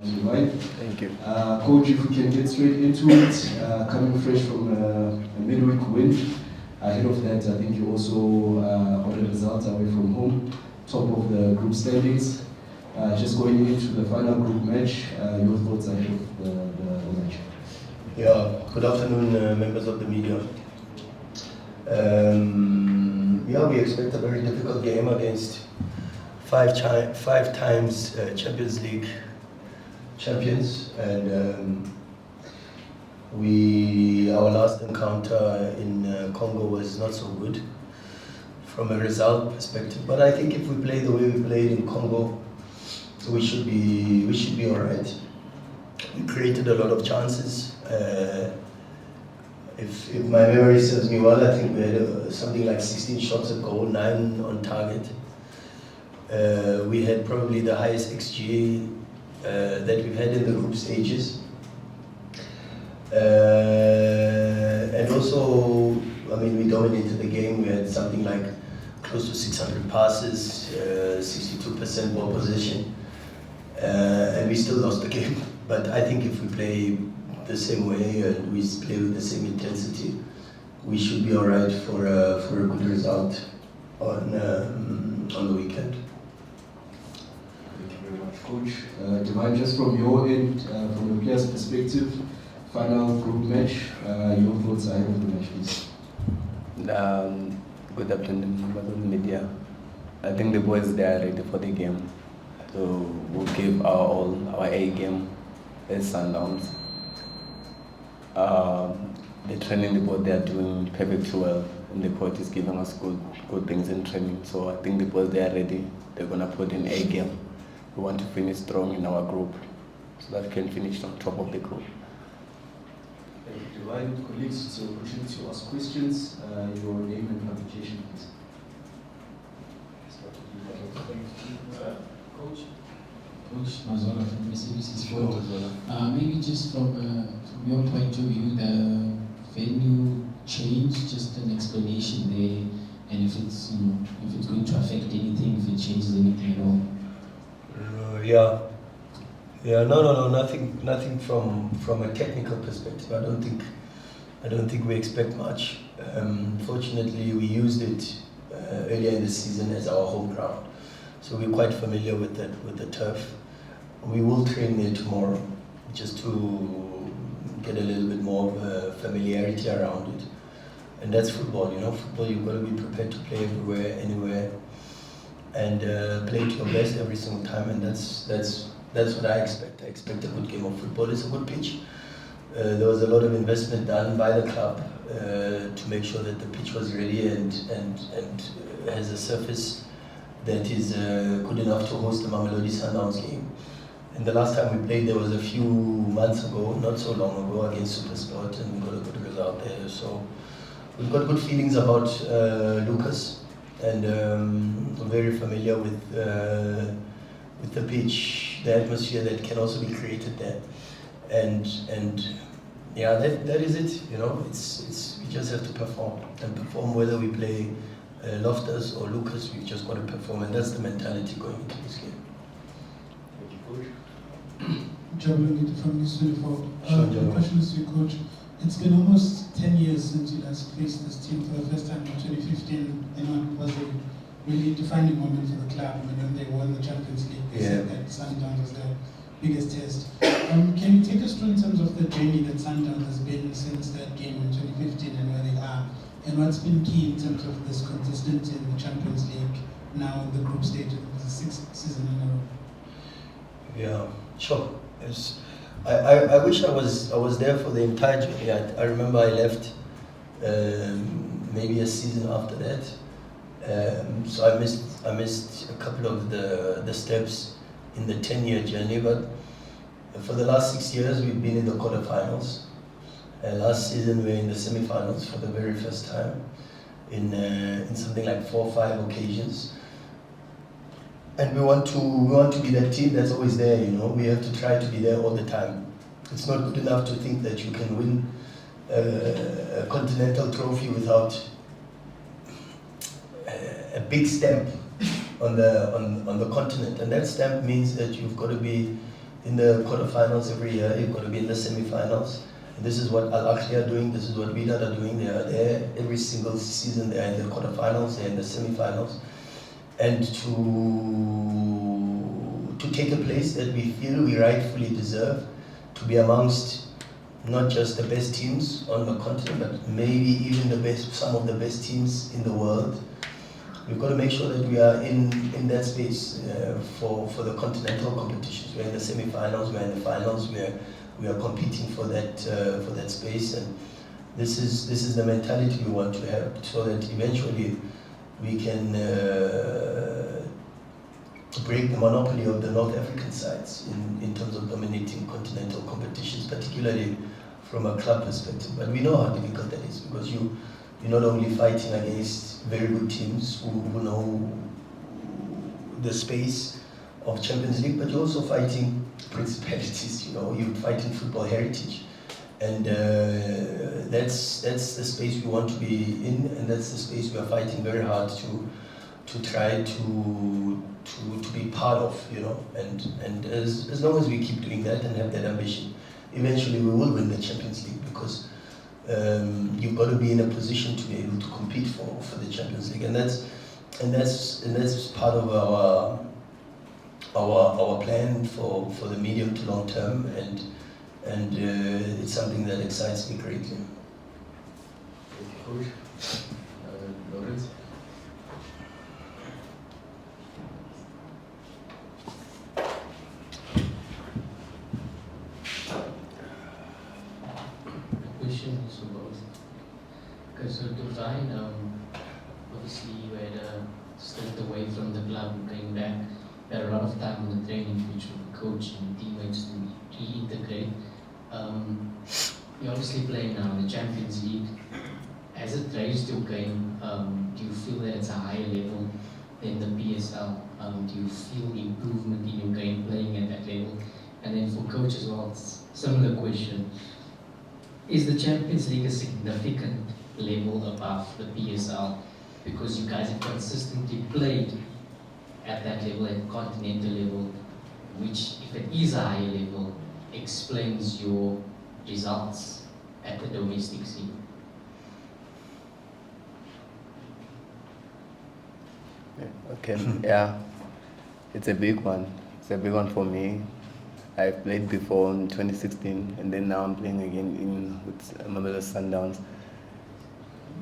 Right. Thank you. Coach, if we can get straight into it, coming fresh from a midweek win, ahead of that, I think you also got a result away from home, top of the group standings. Just going into the final group match, your thoughts ahead of the match? Yeah, good afternoon, members of the media. We expect a very difficult game against five times Champions League champions, and our last encounter in Congo was not so good from a result perspective. But I think if we play the way we played in Congo, we should be all right. We created a lot of chances. If my memory serves me well, I think we had something like 16 shots at goal, 9 on target. We had probably the highest XG that we've had in the group stages. And also, we dominated the game. We had something like close to 600 passes, 62% ball possession, and we still lost the game. But I think if we play the same way and we play with the same intensity, we should be all right for a good result on the weekend. Thank you very much, Coach. Divine, just from your end, from the player's perspective, final group match, your thoughts ahead of the match, please. Good afternoon, members of the media. I think the boys, they are ready for the game. So we'll give our all, our A game as Sundowns. The training, the boys, they are doing perfectly well, and the coach is giving us good things in training. So I think the boys, they are ready. They're gonna put in A game. We want to finish strong in our group, so that we can finish on top of the group. Thank you, Divine. Colleagues, it's an opportunity to ask questions. Your name and publication, please. Coach Mazola from SABC Sport. Maybe just from your point of view, the venue change, just an explanation there, and if it's going to affect anything, if it changes anything at all. No, nothing from a technical perspective. I don't think we expect much. Fortunately, we used it earlier in the season as our home ground, so we're quite familiar with the turf. We will train there tomorrow, just to get a little bit more of familiarity around it. And that's football, Football, you've got to be prepared to play everywhere, anywhere, and play to your best every single time. And that's what I expect. I expect a good game of football. It's a good pitch. There was a lot of investment done by the club to make sure that the pitch was ready and has a surface that is good enough to host the Mamelodi Sundowns game. And the last time we played, there was a few months ago, not so long ago, against SuperSport, and we got a good result there. So we've got good feelings about Lucas, and we're very familiar with the pitch, the atmosphere that can also be created there. And yeah, that is it. It's we just have to perform whether we play Loftus or Lucas. We've just got to perform, and that's the mentality going into this game. Thank you, Coach. Lunga from News 24. Sure, the question is to you, Coach. It's been almost 10 years since you last faced this team for the first time in 2015, and it was a really defining moment for the club when they won the Champions League. They said that Sundowns was their biggest test. Can you take us through in terms of the journey that Sundowns has been since that game in 2015 and where they are, and what's been key in terms of this consistency in the Champions League now in the group stage of the 6th season in a row? Yeah, sure. I wish I was there for the entire journey. I remember I left maybe a season after that, so I missed a couple of the steps in the 10-year journey. But for the last 6 years, we've been in the quarterfinals. Last season, we were in the semi-finals for the very first time in something like 4 or 5 occasions. And we want to be that team that's always there, We have to try to be there all the time. It's not good enough to think that you can win a Continental trophy without a big stamp on the continent, and that stamp means that you've got to be in the quarterfinals every year. You've got to be in the semi-finals. And this is what Al Ahly are doing. This is what Wydad are doing. They are there every single season. They are in the quarterfinals. They are in the semi-finals. And to take a place that we feel we rightfully deserve, to be amongst not just the best teams on the continent, but maybe even some of the best teams in the world. We've got to make sure that we are in that space for the continental competitions. We're in the semi-finals, we're in the finals, we are competing for that space, and this is the mentality we want to have, so that eventually we can break the monopoly of the North African sides in terms of dominating continental competitions, particularly from a club perspective. But we know how difficult that is, because you're not only fighting against very good teams who know the space of Champions League, but you're also fighting principalities. You're fighting football heritage, and that's the space we want to be in, and that's the space we are fighting very hard to try to be part of, and as long as we keep doing that and have that ambition, eventually we will win the Champions League, because you've got to be in a position to be able to compete for the Champions League, and that's part of our plan for the medium to long term, and it's something that excites me greatly. Thank you, Coach. Lawrence? So to Ryan, obviously you had stepped away from the club and came back. You had a lot of time on the training pitch with the coach and teammates to reintegrate. You're obviously playing now in the Champions League. Has it raised your game? Do you feel that it's a higher level than the PSL? Do you feel the improvement in your game playing at that level? And then for coach as well, similar question. Is the Champions League a significant level above the PSL, because you guys have consistently played at that level, at continental level, which, if it is a higher level, explains your results at the domestic scene? Okay, yeah, it's a big one. It's a big one for me. I played before in 2016, and then now I'm playing again with Mamelodi Sundowns.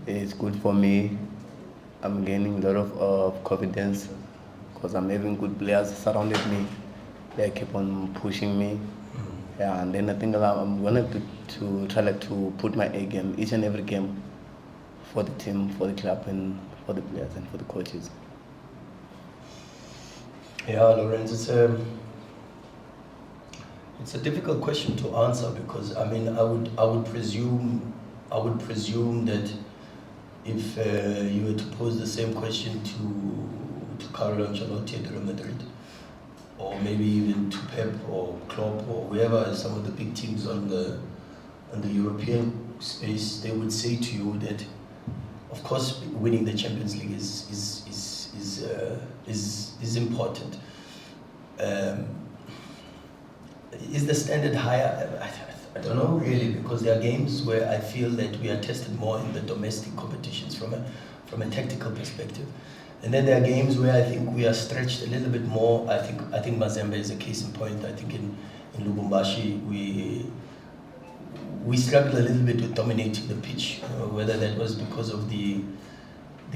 It's good for me. I'm gaining a lot of confidence, because I'm having good players surrounded me. They keep on pushing me. Yeah, and then I think I'm gonna to try to put my A game each and every game for the team, for the club, and for the players and for the coaches. Yeah, Lorenz, it's a difficult question to answer, because I would presume that if you were to pose the same question to Carlo Ancelotti at Real Madrid, or maybe even to Pep or Klopp or whoever, some of the big teams on the European space, they would say to you that, of course, winning the Champions League is important. Is the standard higher? I don't know really, because there are games where I feel that we are tested more in the domestic competitions from a tactical perspective, and then there are games where I think we are stretched a little bit more. I think Mazembe is a case in point. I think in Lubumbashi we struggled a little bit with dominating the pitch, whether that was because of the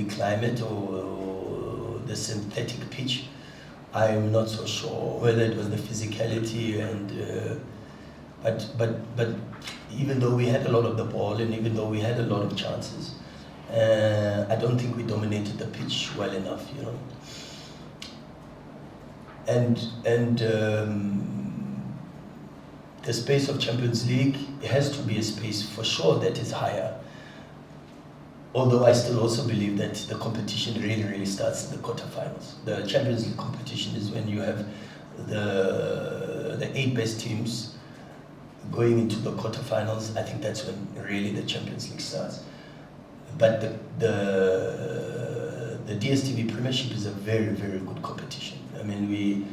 climate or the synthetic pitch. I'm not so sure whether it was the physicality, and but even though we had a lot of the ball and even though we had a lot of chances, I don't think we dominated the pitch well enough, And the space of Champions League, it has to be a space for sure that is higher. Although I still also believe that the competition really starts in the quarterfinals. The Champions League competition is when you have the 8 best teams going into the quarterfinals. I think that's when really the Champions League starts. But the DStv Premiership is a very good competition. I mean,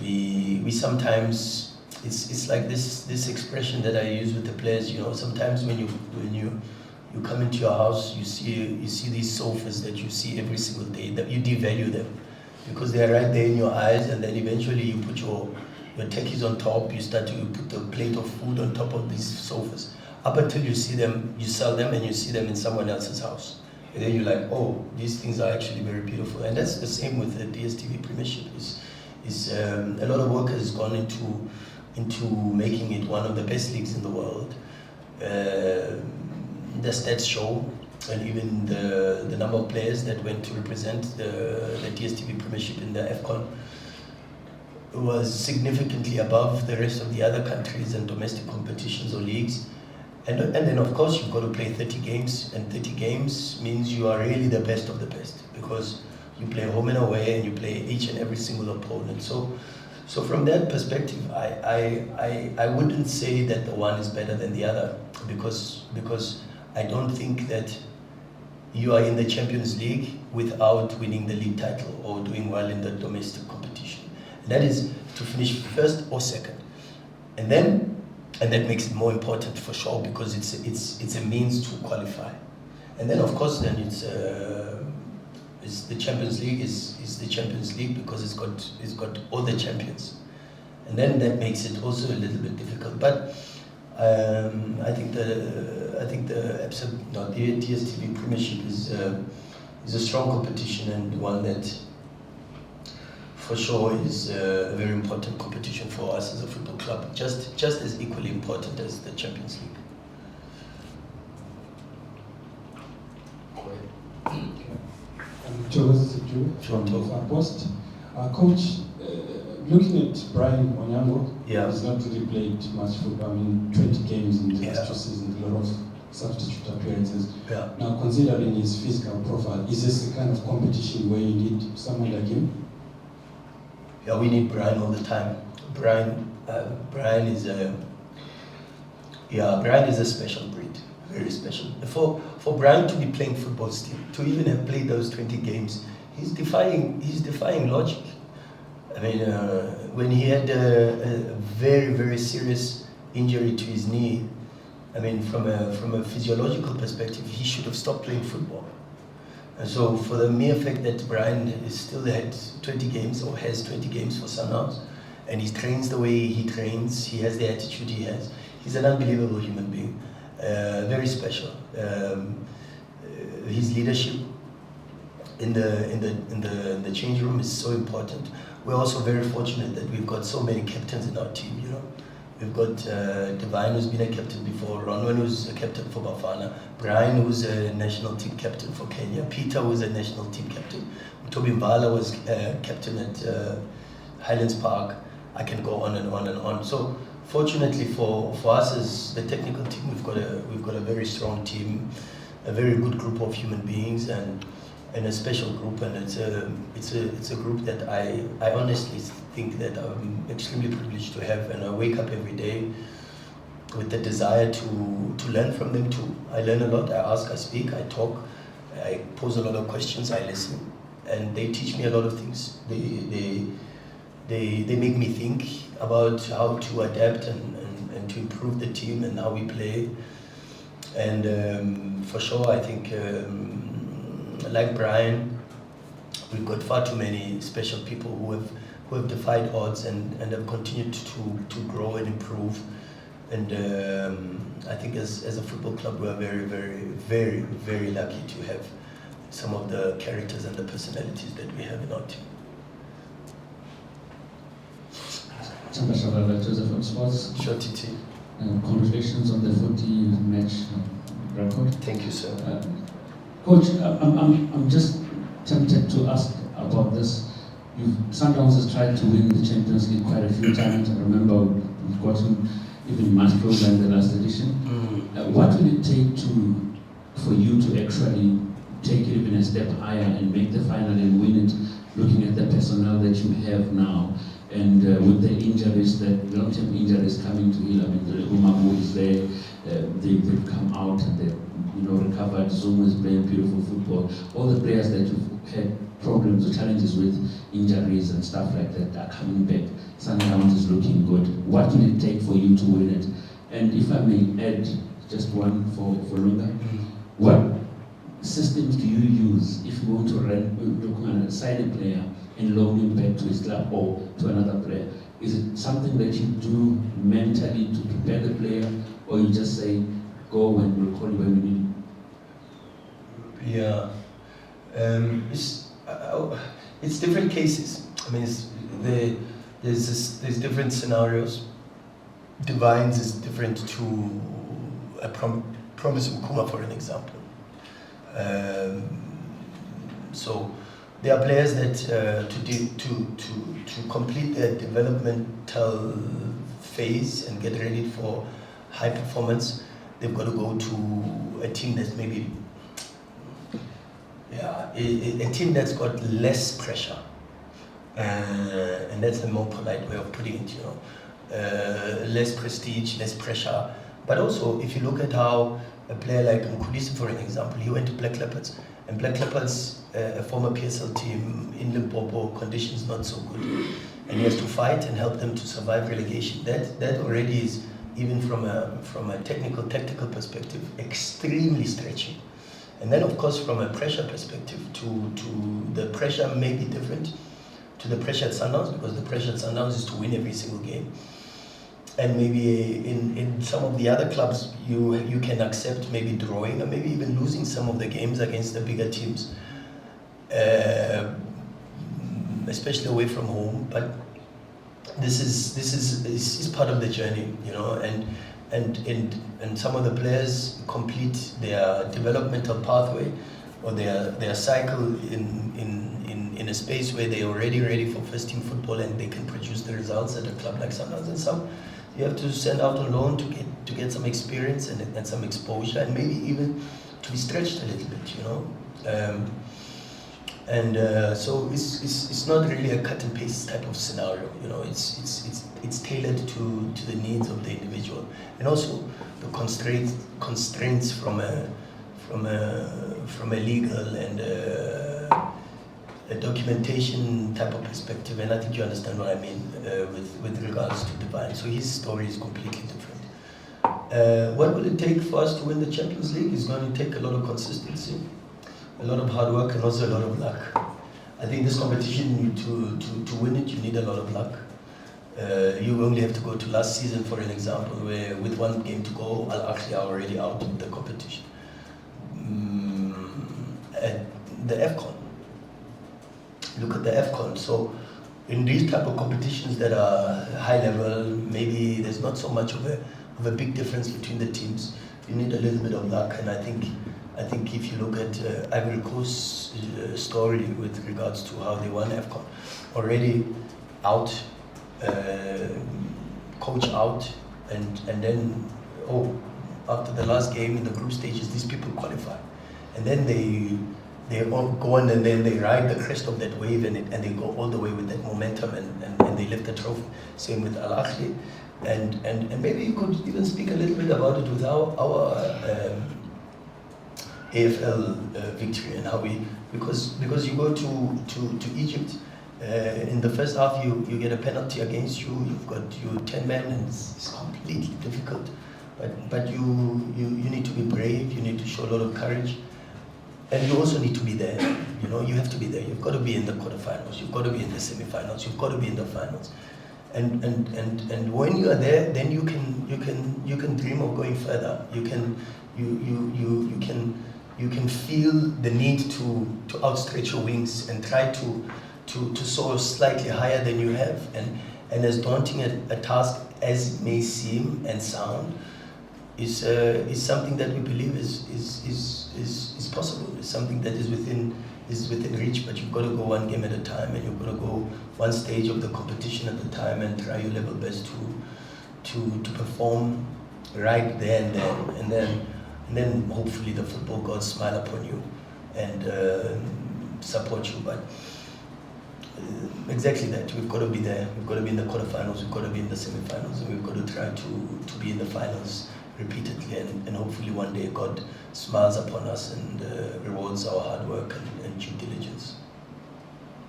We sometimes, it's like this expression that I use with the players. You know, sometimes when you come into your house, you see these sofas that you see every single day, that you devalue them because they are right there in your eyes, and then eventually you put your techies on top, you start to put a plate of food on top of these sofas, up until you see them, you sell them and you see them in someone else's house. And then you're like, oh, these things are actually very beautiful. And that's the same with the DSTV Premiership. A lot of work has gone into making it one of the best leagues in the world. The stats show, and even the number of players that went to represent the DSTV Premiership in the AFCON was significantly above the rest of the other countries and domestic competitions or leagues. And then of course you've got to play 30 games, and 30 games means you are really the best of the best, because you play home and away and you play each and every single opponent. So from that perspective, I wouldn't say that the one is better than the other, because I don't think that you are in the Champions League without winning the league title or doing well in the domestic competition. And that is to finish first or second. And that makes it more important for sure, because it's a means to qualify. And then of course then it's the Champions League is the Champions League because it's got all the champions. And then that makes it also a little bit difficult. But I think the DSTV Premiership is a strong competition, and one that for sure is a very important competition for us as a football club, just as equally important as the Champions League. Joseph from Post. Coach, looking at Brian Onyango, he's not really played much football. I mean, 20 games in the last 2 seasons, a lot of substitute appearances. Now, considering his physical profile, is this the kind of competition where you need someone like him? Yeah, we need Brian all the time. Brian is a special breed, very special. For Brian to be playing football still, to even have played those 20 games, he's defying logic. I mean, when he had a very, very serious injury to his knee, I mean, from a physiological perspective, he should have stopped playing football. And so for the mere fact that Brian still had 20 games or has 20 games for Sundowns, and he trains the way he trains, he has the attitude he has, he's an unbelievable human being, very special. His leadership in the change room is so important. We're also very fortunate that we've got so many captains in our team, you know. We've got Divine, who's been a captain before, Ronwen, who's a captain for Bafana, Brian, who's a national team captain for Kenya, Peter, who's a national team captain, Toby Mbala was captain at Highlands Park. I can go on and on and on. So fortunately for us as the technical team, we've got a very strong team, a very good group of human beings, and a special group, and it's a group that I honestly think that I'm extremely privileged to have, and I wake up every day with the desire to learn from them too. I learn a lot. I ask, I speak, I talk, I pose a lot of questions, I listen, and they teach me a lot of things. They make me think about how to adapt and to improve the team and how we play. And for sure, I think like Brian, we've got far too many special people who have defied odds and have continued to grow and improve. And I think as a football club, we are very, very, very, very lucky to have some of the characters and the personalities that we have in our team. Joseph from Sports. Sure, TT. Congratulations on the 40-match record. Thank you, sir. Coach, I'm just tempted to ask about this. Sundowns has tried to win the Champions League quite a few times. I remember we've gotten even much closer in the last edition. What will it take for you to actually take it even a step higher and make the final and win it, looking at the personnel that you have now? And with the injuries, the long-term injuries coming to heal, I mean, the Umagu is there, they've come out and they've recovered. Zoom is playing beautiful football. All the players that you've had problems or challenges with, injuries and stuff like that, are coming back. Sundowns is looking good. What will it take for you to win it? And if I may add just one for Lunga, what systems do you use if you want to sign a player and loan him back to his club or to another player? Is it something that you do mentally to prepare the player, or you just say, go when we'll call you when we need you? Yeah, it's different cases. I mean, there's different scenarios. Divines is different to a Promise Ukuma, for an example. So there are players that to complete their developmental phase and get ready for high performance, they've got to go to a team that's maybe a team that's got less pressure, and that's a more polite way of putting it. Less prestige, less pressure. But also, if you look at how a player like Mkhulisi, for an example, he went to Black Leopards, and Black Leopards, a former PSL team in Limpopo, conditions not so good, and he has to fight and help them to survive relegation. That already is, even from a technical, tactical perspective, extremely stretchy. And then, of course, from a pressure perspective, to the pressure may be different to the pressure at Sundowns, because the pressure at Sundowns is to win every single game. And maybe in some of the other clubs, you can accept maybe drawing or maybe even losing some of the games against the bigger teams, especially away from home. But this is part of the journey, and some of the players complete their developmental pathway or their cycle in a space where they're already ready for first team football and they can produce the results at a club like Sundowns. And some you have to send out on loan to get some experience and some exposure, and maybe even to be stretched a little bit, so it's not really a cut and paste type of scenario. It's tailored to the needs of the individual, and also the constraints from a legal and a documentation type of perspective. And I think you understand what I mean with regards to Divine. So his story is completely different. What will it take for us to win the Champions League? It's going to take a lot of consistency, a lot of hard work, and also a lot of luck. I think this competition, to win it, you need a lot of luck. You only have to go to last season, for an example, where with one game to go, Al Ahly are already out of the competition. At the AFCON, look at the AFCON. So in these type of competitions that are high level, maybe there's not so much of a big difference between the teams. You need a little bit of luck, and I think if you look at Ivory Coast's story with regards to how they won AFCON, already out, coach out, and then after the last game in the group stages, these people qualify, and then they all go on and then they ride the crest of that wave and they go all the way with that momentum and they lift the trophy. Same with Al Ahly, and maybe you could even speak a little bit about it with our AFL victory and how because you go to Egypt. In the first half, you get a penalty against you. You've got your 10 men, and it's completely difficult. But you need to be brave. You need to show a lot of courage, and you also need to be there. You have to be there. You've got to be in the quarterfinals. You've got to be in the semi-finals. You've got to be in the finals. And when you are there, then you can dream of going further. You can feel the need to outstretch your wings and try to soar slightly higher than you have, and as daunting a task as it may seem and sound, is something that we believe is possible. It's something that is within reach, but you've got to go one game at a time, and you've got to go one stage of the competition at a time, and try your level best to perform right there and then hopefully the football gods smile upon you and support you. But exactly that. We've got to be there. We've got to be in the quarterfinals. We've got to be in the semi-finals, and we've got to try to be in the finals repeatedly. And hopefully one day God smiles upon us and rewards our hard work and due diligence.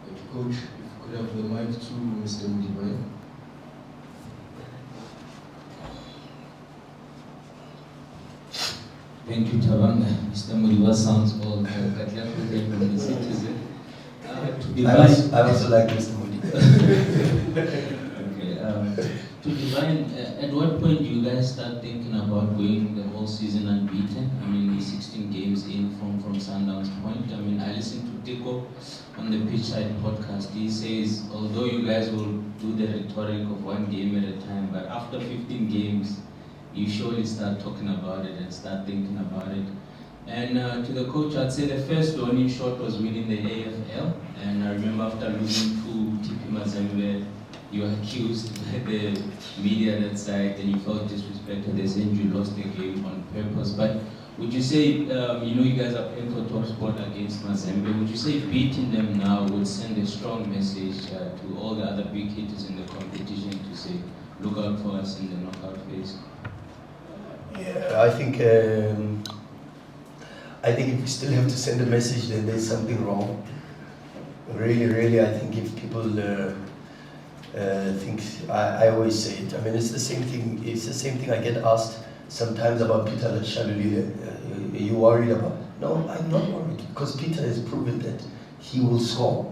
Thank you, Coach. If we could have the mic to Mr. Mokwena. Thank you, Tabanga. Mr. Moripe sounds old. From the citizen. I also like Mr. Moripe. Okay. To divine, at what point do you guys start thinking about going the whole season unbeaten? I mean, the 16 games in from Sundowns' point. I mean, I listened to Tico on the Pitchside podcast. He says, although you guys will do the rhetoric of one game at a time, but after 15 games, you surely start talking about it and start thinking about it. And to the coach, I'd say the first one in short was winning the AFL. And I remember after losing to TP Mazembe, you were accused by the media that side and you felt disrespected. They said you lost the game on purpose. But would you say, you guys are playing for top spot against Mazembe, would you say beating them now would send a strong message to all the other big hitters in the competition to say, look out for us in the knockout phase? Yeah, I think if we still have to send a message, then there's something wrong. Really, I think if people think, I always say it. I mean, it's the same thing. It's the same thing I get asked sometimes about Peter Shaluli. Are you worried about? No, I'm not worried because Peter has proven that he will score,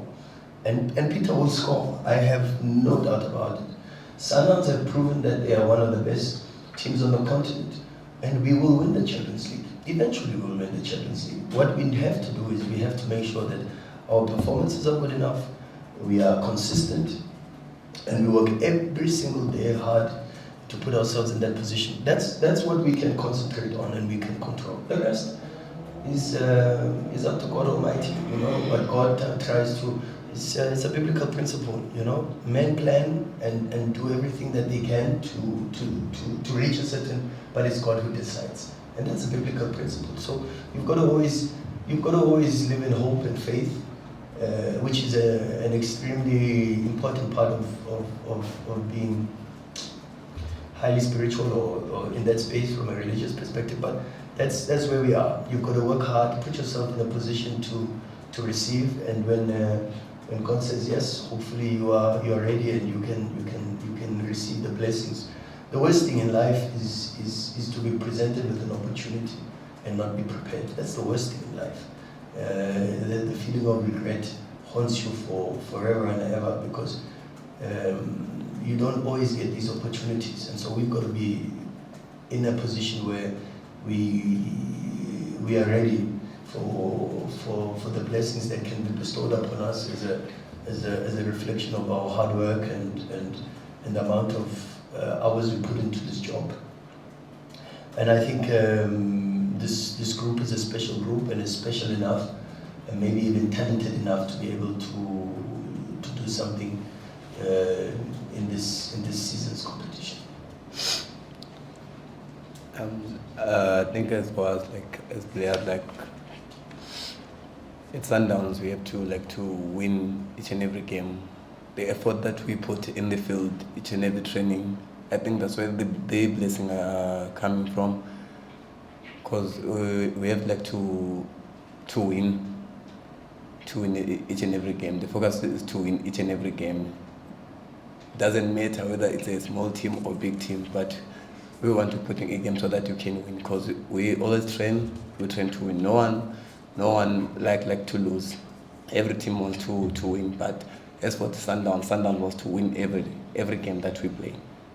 and Peter will score. I have no doubt about it. Sundowns have proven that they are one of the best teams on the continent. And we will win the Champions League. Eventually we will win the Champions League. What we have to do is we have to make sure that our performances are good enough, we are consistent, and we work every single day hard to put ourselves in that position. That's what we can concentrate on and we can control. The rest is up to God Almighty. What God tries to, it's a biblical principle, Men plan and do everything that they can to reach a certain, but it's God who decides. And that's a biblical principle. So you've got to always live in hope and faith, which is an extremely important part of being highly spiritual or in that space from a religious perspective. But that's where we are. You've got to work hard, put yourself in a position to receive, and when God says yes, hopefully you are ready and you can receive the blessings. The worst thing in life is to be presented with an opportunity and not be prepared. That's the worst thing in life. The feeling of regret haunts you for forever and ever because you don't always get these opportunities, and so we've got to be in a position where we are ready for the blessings that can be bestowed upon us as a reflection of our hard work and the amount of hours we put into this job. And I think this group is a special group and is special enough and maybe even talented enough to be able to do something in this season's competition. I think as far as players, at Sundowns, we have to win each and every game. The effort that we put in the field, each and every training, I think that's where the blessing are coming from. Because we have to win each and every game. The focus is to win each and every game. Doesn't matter whether it's a small team or big team, but we want to put in a game so that you can win. Because we always train to win. No one like to lose. Every team wants to win, but as for the Sundown was to win every game that we play.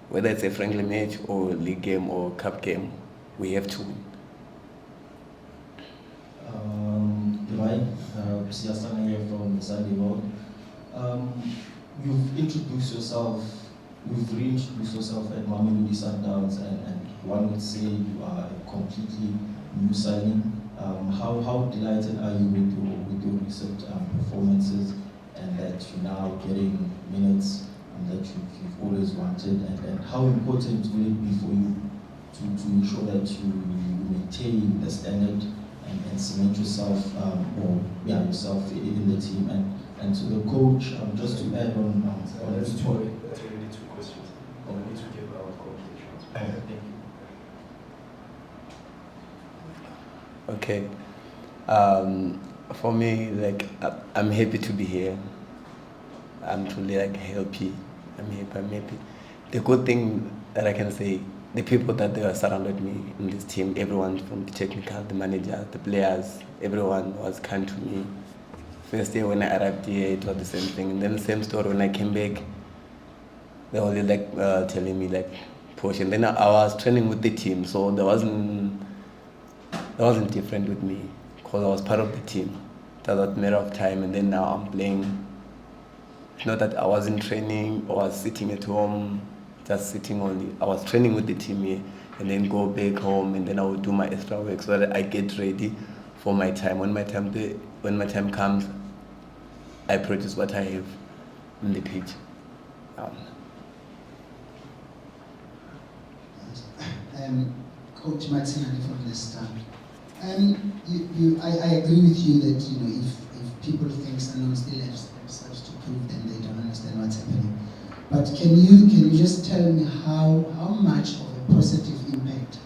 Whether it's a friendly match or league game or cup game, we have to win. Divine, Siastana here from the Sunday World. You've reintroduced yourself at Mamelodi Sundowns, and one would say you are a completely new signing. How delighted are you with your recent performances, and that you're now getting minutes that you've always wanted, and how important will it be for you to ensure that you maintain the standard and cement yourself yourself in the team, and And to the coach, just to add on That's this two. point. That's already two questions. I need to give our coach the chance. Thank you. Okay. For me, like, I'm happy to be here. I'm truly like happy. I'm happy. The good thing that I can say, the people that they were surrounded me in this team, everyone from the technical, the manager, the players, everyone was kind to me. First day when I arrived here, it was the same thing. And then the same story when I came back, they were like telling me like, push. And then I was training with the team, so there wasn't different with me because I was part of the team. It was a matter of time, and then now I'm playing. It's not that I wasn't training or I was sitting at home, just sitting only. I was training with the team here, and then go back home, and then I would do my extra work so that I get ready for my time. When my time comes, I produce what I have on the pitch. Coach Martinelli from the start. I agree with you that if people think Sundowns still have themselves to prove, then they don't understand what's happening. But can you just tell me how much of a positive impact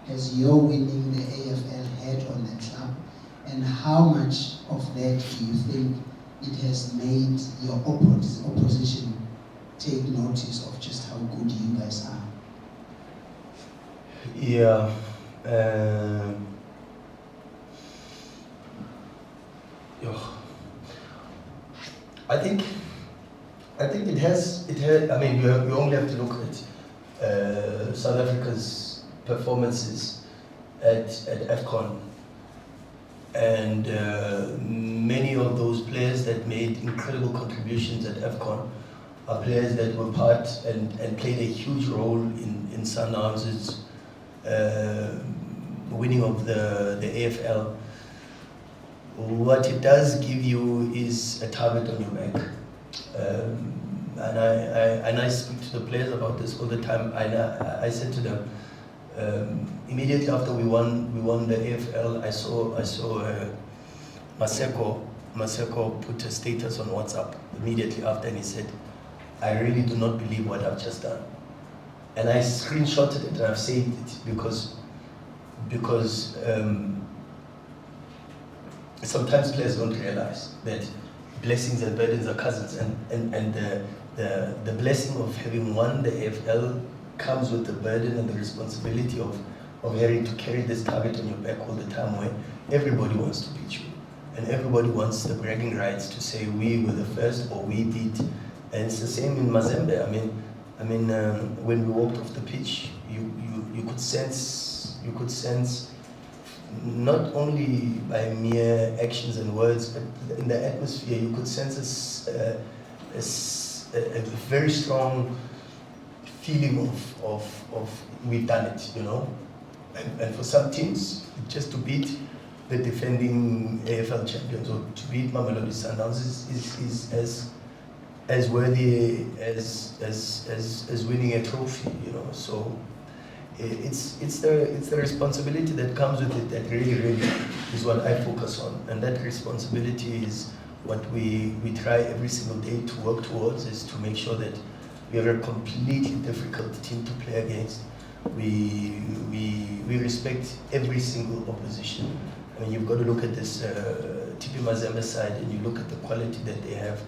has your winning the AFL had on the club, and how much of that do you think it has made your opposition take notice of just how good you guys are? Yeah. I think it has. I mean, you only have to look at South Africa's performances at AFCON, and many of those players that made incredible contributions at AFCON are players that were part and played a huge role in Sundowns' winning of the AFL. What it does give you is a target on your back, and I speak to the players about this all the time. I said to them immediately after we won the AFL. I saw Maseko put a status on WhatsApp immediately after, and he said, "I really do not believe what I've just done," and I screenshotted it and I've saved it because sometimes players don't realize that blessings and burdens are cousins, and the blessing of having won the AFL comes with the burden and the responsibility of having to carry this target on your back all the time, where everybody wants to beat you and everybody wants the bragging rights to say we were the first or we did. And it's the same in Mazembe. I mean, when we walked off the pitch, you could sense not only by mere actions and words, but in the atmosphere, you could sense a very strong feeling of we've done it, And for some teams, just to beat the defending AFL champions or to beat Mamelodi Sundowns is as worthy as winning a trophy, So it's the responsibility that comes with it that really is what I focus on, and that responsibility is what we try every single day to work towards, is to make sure that we have a completely difficult team to play against. We respect every single opposition. I mean, you've got to look at this TP Mazembe side, and you look at the quality that they have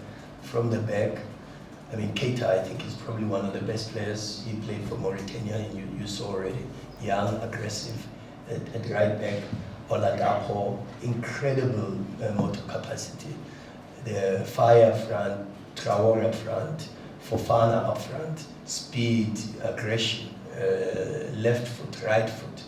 from the back. I mean, Keita, I think, is probably one of the best players. He played for Mauritania, and you saw already. Young, aggressive, at right back. Oladapo, incredible motor capacity. The fire up front, Traore up front, Fofana up front, speed, aggression, left foot, right foot,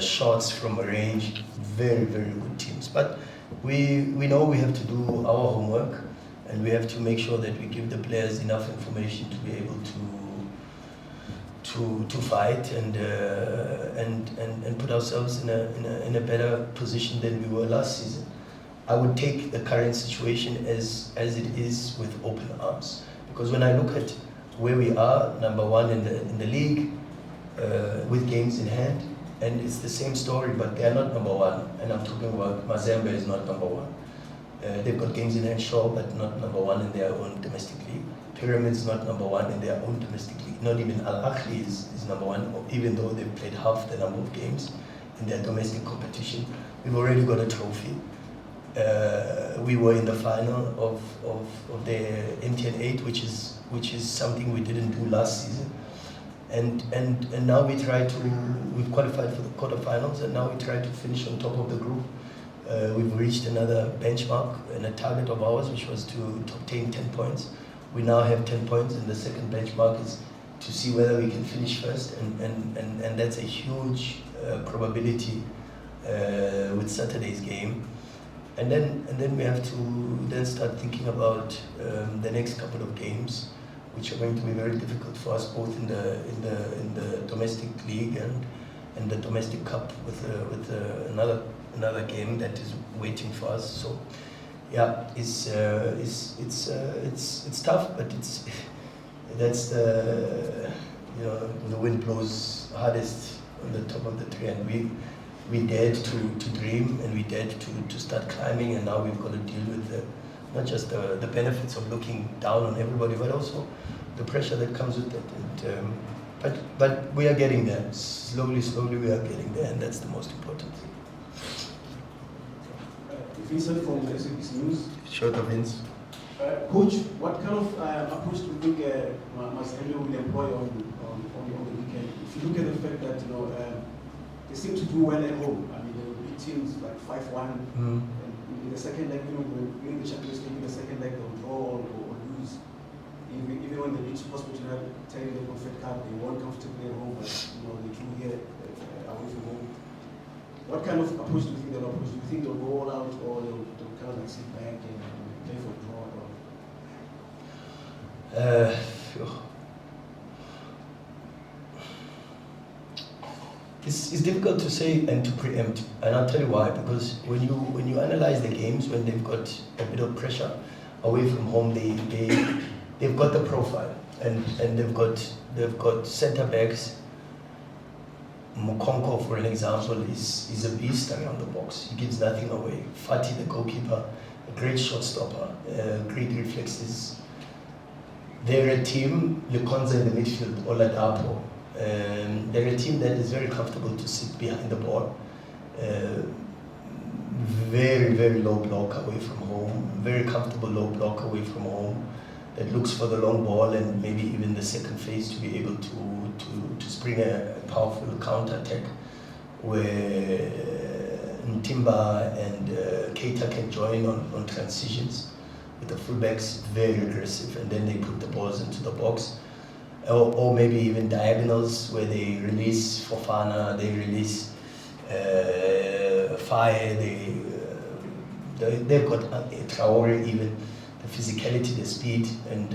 shots from range, very, very good teams. But we know we have to do our homework, and we have to make sure that we give the players enough information to be able to fight and put ourselves in a better position than we were last season. I would take the current situation as it is with open arms, because when I look at where we are, number one in the league, with games in hand, and it's the same story, but they are not number one. And I'm talking about Mazembe is not number one. They've got games in hand, sure, but not number one in their own domestic league. Pyramid's not number one in their own domestic league. Not even Al Ahly is number one, even though they've played half the number of games in their domestic competition. We've already got a trophy. We were in the final of the MTN 8, which is something we didn't do last season. And now we've qualified for the quarterfinals, and now we try to finish on top of the group. We've reached another benchmark and a target of ours, which was to obtain 10 points. We now have 10 points, and the second benchmark is to see whether we can finish first, and that's a huge probability with Saturday's game. And then we have to then start thinking about the next couple of games, which are going to be very difficult for us, both in the domestic league and the domestic cup with another game that is waiting for us. So yeah, it's tough, but that's the wind blows hardest on the top of the tree, and we dared to dream, and we dared to start climbing, and now we've got to deal with not just the benefits of looking down on everybody, but also the pressure that comes with it. But we are getting there. Slowly we are getting there, and that's the most important thing. Vincent from SABC News. Short of Vince. Coach, what kind of approach do you think Mazembe will employ on the weekend? If you look at the fact that they seem to do well at home. I mean, they beat teams like 5-1, and in the second leg, winning the Champions League, in the second leg they'll draw or lose. Even when they reach hospital, telling them Fed Cup, they won comfortably at home, but they drew here away from home. What kind of approach do you think they'll approach? Do you think they'll go all out, or they'll kind of like sit back and play for a draw? It's difficult to say and to preempt, and I'll tell you why. Because when you analyze the games, when they've got a bit of pressure away from home, they've got the profile, and they've got centre backs. Mokwena, for an example, is a beast around the box. He gives nothing away. Fati, the goalkeeper, a great shot stopper, great reflexes. They're a team, Lekonza in the midfield, Oladapo. They're a team that is very comfortable to sit behind the ball. Very, very low block away from home. Very comfortable low block away from home. That looks for the long ball and maybe even the second phase to be able to spring a powerful counter-attack where Ntimba and Keita can join on transitions with the fullbacks, very aggressive, and then they put the balls into the box. Or maybe even diagonals where they release Fofana, they release Fire, they've got Traore even, the physicality, the speed, and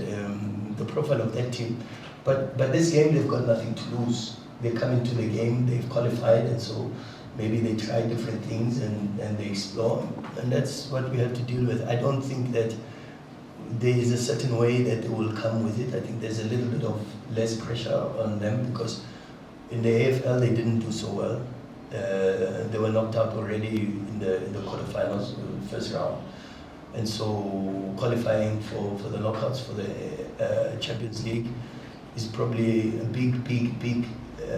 the profile of that team. But this game, they've got nothing to lose. They come into the game, they've qualified, and so maybe they try different things and they explore. And that's what we have to deal with. I don't think that there is a certain way that they will come with it. I think there's a little bit of less pressure on them because in the AFL they didn't do so well. They were knocked out already in the quarterfinals, first round. And so qualifying for the knockouts for the Champions League is probably a big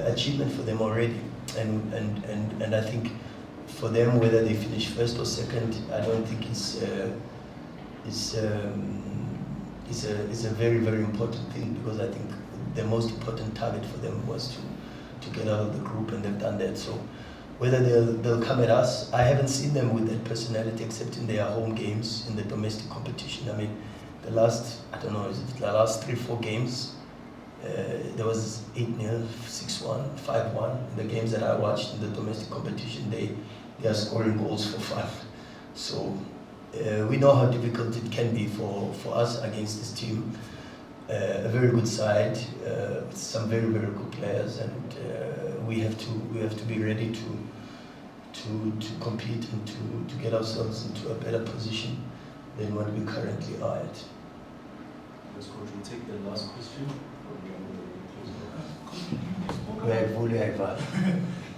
achievement for them already. And I think for them, whether they finish first or second, I don't think is a very, very important thing, because I think the most important target for them was to get out of the group, and they've done that. So whether they'll come at us, I haven't seen them with that personality except in their home games in the domestic competition. I mean, the last 3-4 games, there was 8-0, 6-1, 5-1. The games that I watched in the domestic competition, they are scoring goals for fun. So we know how difficult it can be for us against this team. A very good side with some very, very good players, and we have to be ready to compete and to get ourselves into a better position than what we currently are at. Yes, Coach, we'll take the last question.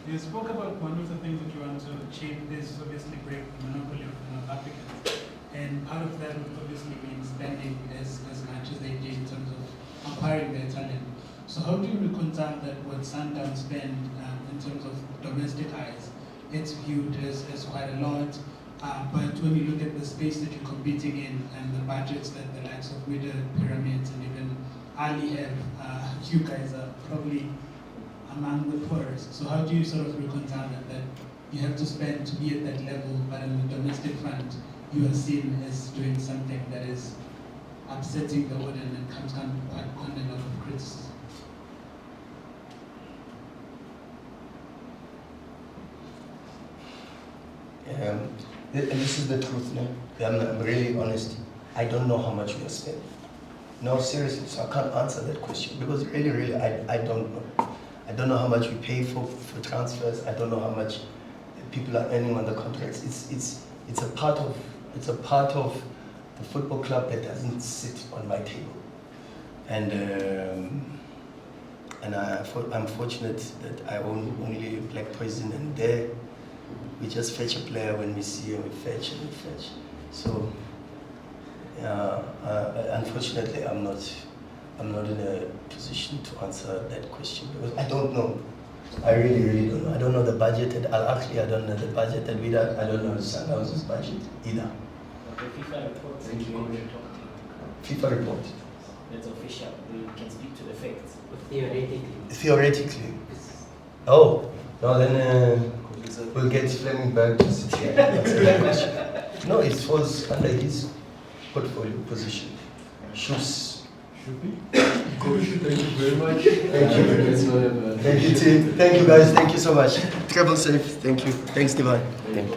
You spoke about one of the things that you want to achieve is obviously break the monopoly of North Africans. And part of that would obviously mean spending as much as they did in terms of acquiring their talent. So how do you reconcile that what Sundowns spend in terms of domestic eyes? It's viewed as quite a lot, but when you look at the space that you're competing in and the budgets that the likes of Wydad, Pyramids, and even Ali have, you guys are probably among the poorest. So how do you sort of reconcile that you have to spend to be at that level, but on the domestic front, you are seen as doing something that is upsetting the audience and comes under a lot of criticism? And this is the truth now. I'm really honest. I don't know how much we are spending. No, seriously, so I can't answer that question because really, I don't know. I don't know how much we pay for transfers. I don't know how much people are earning on the contracts. It's a part of the football club that doesn't sit on my table. And I'm fortunate that I own only Black Poison, and there we just fetch a player when we see him. We fetch and we fetch. So unfortunately, I'm not in a position to answer that question because I don't know. I really don't know. I don't know the budget at Al-Akhli. I don't know the budget at Wydad. I don't know the Sundowns' budget either. The FIFA report. FIFA report. That's official. We can speak to the facts. Theoretically. Theoretically. Oh, no, then we'll get Fleming back to sit here. No, it falls under his portfolio position. Shoes. Should be. Coach, thank you very much. Thank you. Thank you, team. Thank you, guys. Thank you so much. Travel safe. Thank you. Thanks, Divine. Thank you.